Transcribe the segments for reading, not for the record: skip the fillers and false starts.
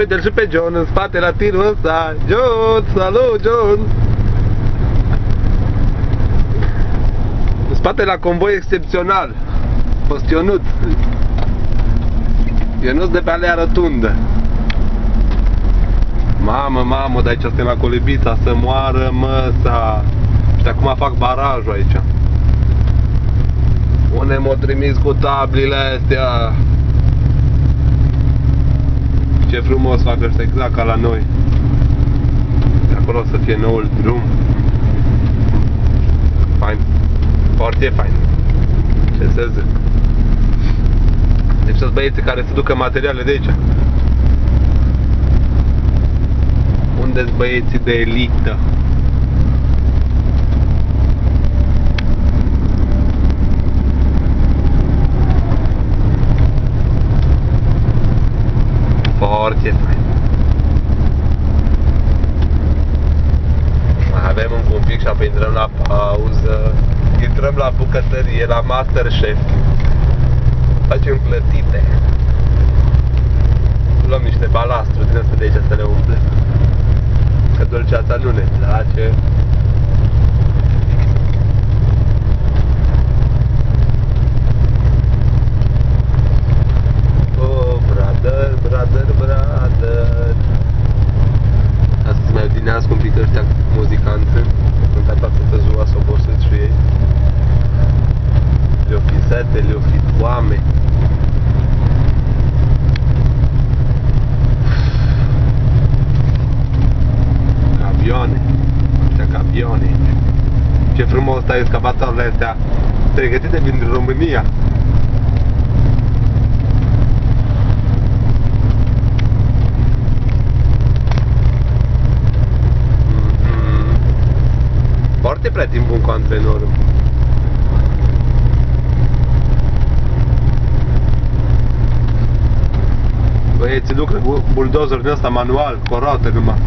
Uite-l și pe John în spate la tirul ăsta. John, salut John! În spate la convoi excepțional. Fost Ionut. Ionut de pe alea rotundă. Mamă, de aici suntem la Colibița, să moară măsa. Și acum fac barajul aici. Unde m-au trimis cu tablile astea. Ce frumos fac ăștia, exact ca la noi. De acolo o să fie noul drum. Fain. Foarte fain. Ce să zic. Deci sunt băieții care se ducă materiale de aici. Unde-s băieții de elită? Foarte fain. Mai avem încă un pic și apoi intrăm la pauză. Intrăm la bucătărie, la Masterchef. Facem plătite. Luăm niște balastru din astea de aici să le umplem. Că dulceața nu ne place. Oh, brother. Astăzi mai odinească un pic ăștia muzicanți. Cântat atâta ziua, s-au obosit și ei. Le-o fi sete, le-o fi foame. Camioane. Ăștia camioane. Ce frumos stai excavatoarele astea pregătite din România. Foarte prieten bun cu antrenorul. Băieții lucră cu buldozer din ăsta manual, cu o roată numai.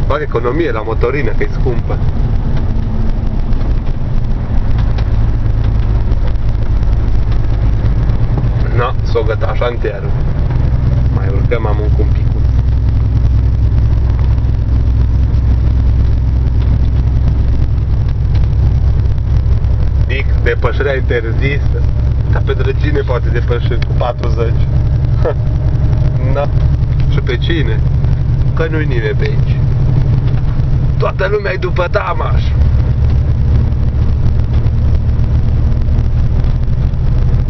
Fac economie la motorină, că e scumpă. Na, s-o găta șantierul. Mai urcăm, am un picuț. Depășirea interzisă. Dar pe drăcine poate depăși cu 40. Na. Și pe cine? Că nu-i nimeni pe aici. Toată lumea e după Tamaș.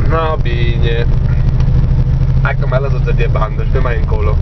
Na, bine. Hai că mai lăsă-ți de bandă și mai încolo.